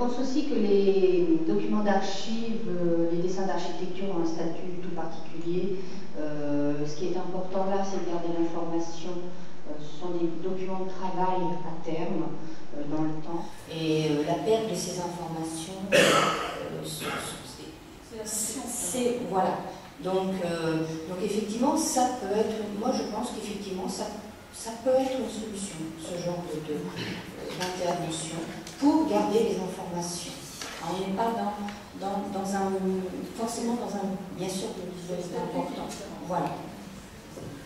pense aussi que les documents d'archives, les dessins d'architecture ont un statut tout particulier. Ce qui est important là, c'est de garder l'information. Ce sont des documents de travail à terme, dans le temps. Et la perte de ces informations, c'est voilà. Donc effectivement, ça peut être. Moi, je pense qu'effectivement, ça peut être une solution, ce genre d'intervention, pour garder les informations. Alors, on n'est pas forcément dans un, bien sûr, le visuel c'est important. Voilà.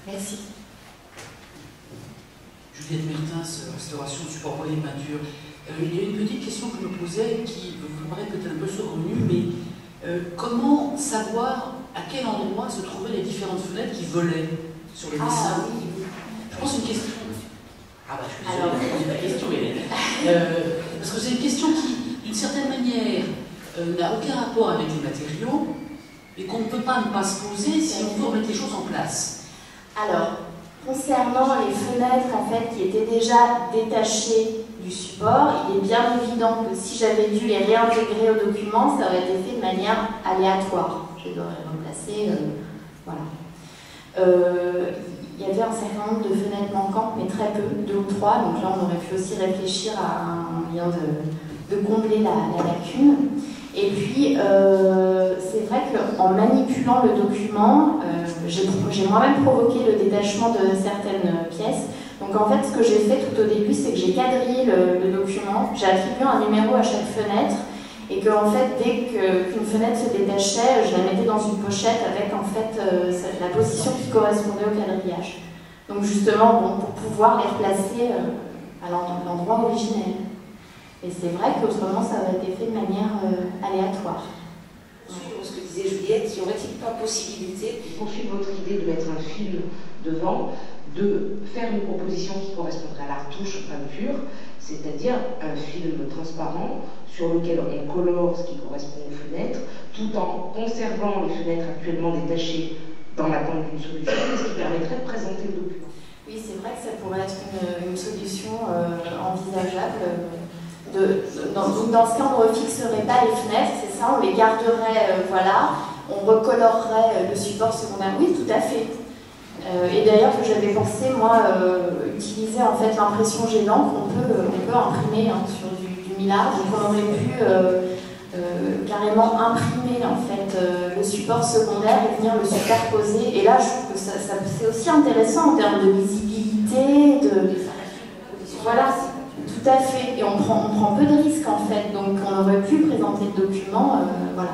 Merci. Juliette Mertens, restauration, support pour les peintures. Il y a une petite question que je me posais qui vous paraît peut-être un peu saugrenue, mais comment savoir à quel endroit se trouvaient les différentes fenêtres qui volaient sur les dessins? Oui. Je pense une question. Ah bah je suis désolée de poser la question, Hélène. Parce que c'est une question qui, d'une certaine manière, n'a aucun rapport avec les matériaux, et qu'on ne peut pas ne pas se poser si on veut remettre les choses en place. Alors, concernant les fenêtres en fait, qui étaient déjà détachées du support, il est bien évident que si j'avais dû les réintégrer au document, ça aurait été fait de manière aléatoire. Je les aurais remplacées, voilà. Il y avait un certain nombre de fenêtres manquantes, mais très peu, 2 ou 3, donc là on aurait pu aussi réfléchir à un moyen de combler la lacune. Et puis, c'est vrai qu'en manipulant le document, j'ai moi-même provoqué le détachement de certaines pièces. Donc en fait, ce que j'ai fait tout au début, c'est que j'ai quadrillé le document, j'ai attribué un numéro à chaque fenêtre, et que en fait, dès qu'une fenêtre se détachait, je la mettais dans une pochette avec en fait la position qui correspondait au quadrillage. Donc justement, bon, pour pouvoir les replacer à l'endroit originel. Et c'est vrai qu'autrement, ça aurait été fait de manière aléatoire. Sur ce que disait Juliette, y aurait-il pas possibilité, pour suivre votre idée de mettre un fil devant, de faire une proposition qui correspondrait à la retouche peinture, c'est-à-dire un film transparent sur lequel on colore ce qui correspond aux fenêtres, tout en conservant les fenêtres actuellement détachées dans l'attente d'une solution, ce qui permettrait de présenter le document. Oui, c'est vrai que ça pourrait être une solution envisageable. Dans ce cas, on ne refixerait pas les fenêtres, c'est ça, on les garderait, voilà, on recolorerait le support secondaire. Oui, tout à fait. Et d'ailleurs, que j'avais pensé, moi, utiliser en fait l'impression jet d'encre, on peut imprimer sur du millard, donc on aurait pu carrément imprimer en fait le support secondaire et venir le superposer. Et là, je trouve que c'est aussi intéressant en termes de visibilité, voilà. Tout à fait, et on prend peu de risques en fait, donc on aurait pu présenter le document, voilà.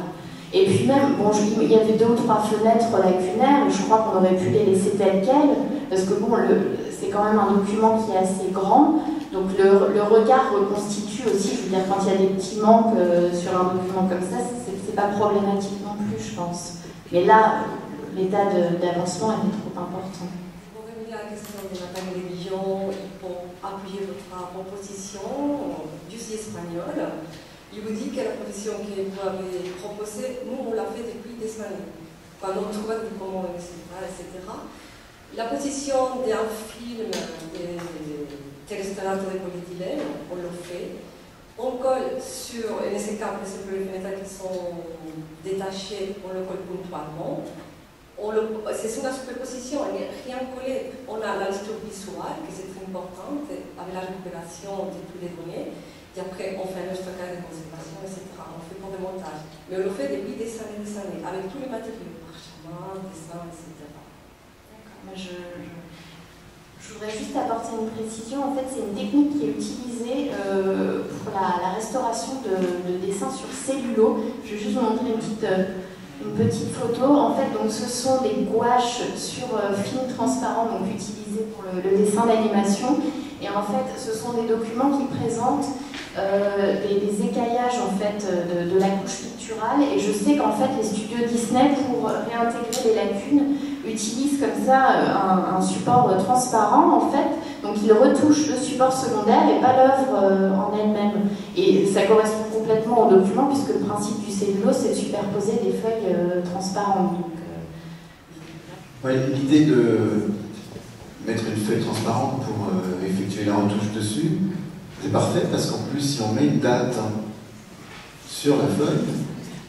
Et puis même, bon, il y avait 2 ou 3 fenêtres lacunaires, et je crois qu'on aurait pu les laisser telles quelles, parce que bon, c'est quand même un document qui est assez grand, donc le regard reconstitue aussi, je veux dire, quand il y a des petits manques sur un document comme ça, c'est pas problématique non plus, je pense. Mais là, l'état d'avancement était trop important. pour revenir à la question de Nathalie Lévion, pour appuyer votre proposition du CIE espagnol, il vous dit que la proposition que vous avez proposée, nous on l'a fait depuis des années. Pendant le travail du comment, etc. La position d'un film de restaurateur de polyéthylène, on le fait. On colle sur, et dans ce cas, par exemple, les fenêtres qui sont détachées, on le colle ponctuellement. C'est une superposition, on n'est rien collé. On a la lecture visuelle, qui est très importante, avec la récupération de toutes les données. Et après, on fait le stockage de conservation, etc. On fait pour des montages. Mais on le fait depuis des années, avec tous les matériaux, parchemin, dessin, etc. D'accord. Je voudrais juste apporter une précision. En fait, c'est une technique qui est utilisée pour la restauration de dessins sur cellulo. Je vais juste vous montrer une petite photo. En fait, donc, ce sont des gouaches sur film transparent, donc utilisés pour le dessin d'animation. Et en fait, ce sont des documents qui présentent des écaillages en fait, de la couche picturale. Et je sais qu'en fait, les studios Disney, pour réintégrer les lacunes, utilisent comme ça un support transparent en fait. Donc ils retouchent le support secondaire et pas l'œuvre en elle-même. Et ça correspond complètement au document puisque le principe du cellulose, c'est de superposer des feuilles transparentes. Ouais, l'idée de mettre une feuille transparente pour effectuer la retouche dessus, c'est parfait parce qu'en plus, si on met une date sur la feuille,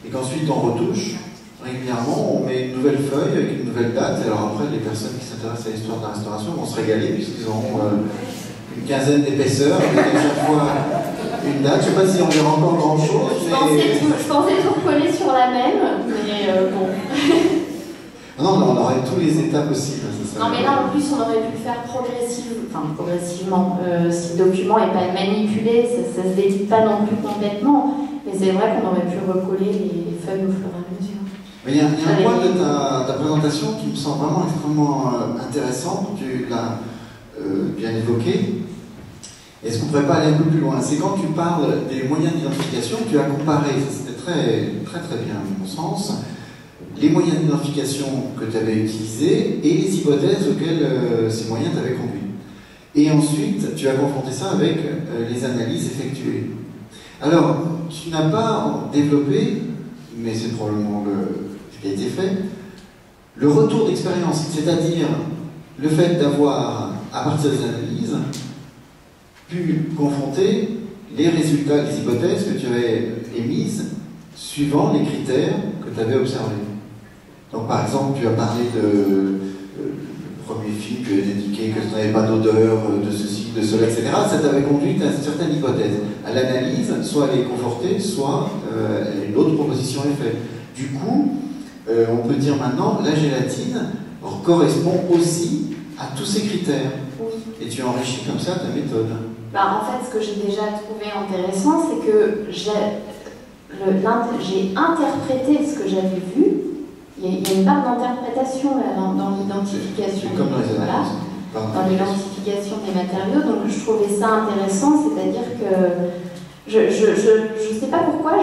et qu'ensuite on retouche régulièrement, on met une nouvelle feuille avec une nouvelle date, et alors après les personnes qui s'intéressent à l'histoire de la restauration vont se régaler puisqu'ils auront une quinzaine d'épaisseurs, avec à chaque fois une date. Je ne sais pas si on verra encore grand chose. Je pensais tout recoller sur la même, mais bon. Non, on aurait tous les étapes possibles. Non, mais là en plus on aurait pu le faire progressivement. Si le document n'est pas manipulé, ça ne se dédie pas non plus complètement. Mais c'est vrai qu'on aurait pu recoller les feuilles au fur et à mesure. Mais il y a un point de ta présentation qui me semble vraiment extrêmement intéressant. Tu l'as bien évoqué. Est-ce qu'on ne pourrait pas aller un peu plus loin? C'est quand tu parles des moyens d'identification, tu as comparé, c'était très bien à mon sens, les moyens d'identification que tu avais utilisés et les hypothèses auxquelles ces moyens t'avaient conduit. Et ensuite, tu as confronté ça avec les analyses effectuées. Alors, tu n'as pas développé, mais c'est probablement ce qui a été fait, le retour d'expérience, c'est-à-dire le fait d'avoir, à partir des analyses, pu confronter les résultats, les hypothèses que tu avais émises suivant les critères que tu avais observés. Donc par exemple, tu as parlé de premier film, tu as indiqué que tu n'avais pas d'odeur, de ceci, de cela, etc. Ça t'avait conduit à certaines hypothèses. À l'analyse, soit elle est confortée, soit une autre proposition est faite. Du coup, on peut dire maintenant, la gélatine correspond aussi à tous ces critères. Et tu enrichis comme ça ta méthode. En fait, ce que j'ai déjà trouvé intéressant, c'est que j'ai interprété ce que j'avais vu. Il y a une part d'interprétation dans l'identification. Comme dans les analyses. Dans l'identification des matériaux. Donc je trouvais ça intéressant, c'est-à-dire que je ne sais pas pourquoi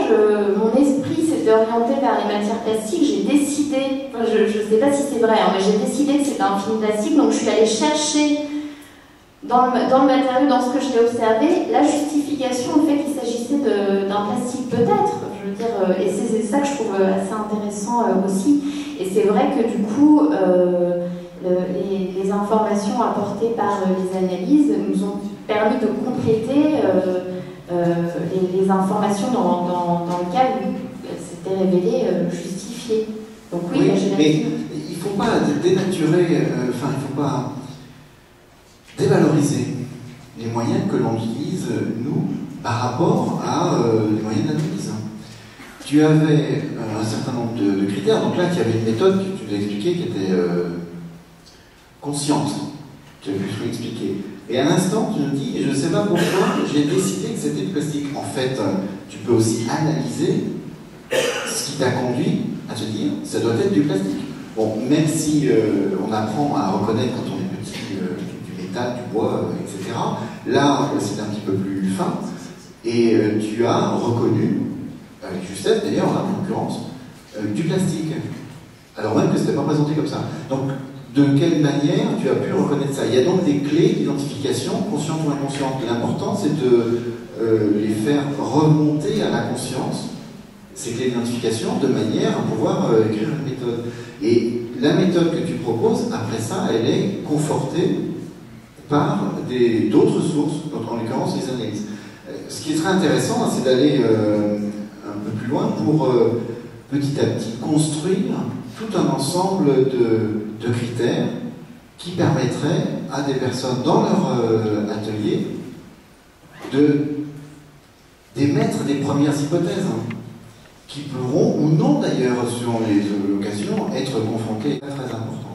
mon esprit s'était orienté vers les matières plastiques. J'ai décidé, je ne sais pas si c'est vrai, mais j'ai décidé que c'était un film plastique, donc je suis allée chercher dans le matériau, dans ce que j'ai observé, la justification au fait qu'il s'agissait d'un plastique peut-être, je veux dire, et c'est ça que je trouve assez intéressant aussi. Et c'est vrai que du coup, les informations apportées par les analyses nous ont permis de compléter les informations dans le cas où elles s'étaient révélées justifiées. Donc oui, mais il ne faut pas dénaturer, il ne faut pas dévaloriser les moyens que l'on utilise, nous, par rapport à les moyens d'analyse. Tu avais un certain nombre de critères, donc là, il y avait une méthode que tu nous as expliquée qui était consciente. Tu as pu tout expliquer. Et à l'instant, tu nous dis, et je ne sais pas pourquoi, j'ai décidé que c'était du plastique. En fait, tu peux aussi analyser ce qui t'a conduit à te dire, ça doit être du plastique. Bon, même si on apprend à reconnaître quand on est petit, du bois, etc. Là, c'est un petit peu plus fin. Et tu as reconnu, avec justesse d'ailleurs, en l'occurrence, du plastique. Alors même que ce n'était pas présenté comme ça. Donc, de quelle manière tu as pu reconnaître ça? Il y a donc des clés d'identification, conscientes ou inconscientes. L'important, c'est de les faire remonter à la conscience, ces clés d'identification, de manière à pouvoir écrire une méthode. Et la méthode que tu proposes, après ça, elle est confortée par d'autres sources, donc en l'occurrence les analyses. Ce qui est très intéressant, c'est d'aller un peu plus loin pour petit à petit construire tout un ensemble de critères qui permettraient à des personnes dans leur atelier d'émettre des premières hypothèses qui pourront ou non d'ailleurs, selon les occasions, être confrontées à très importantes.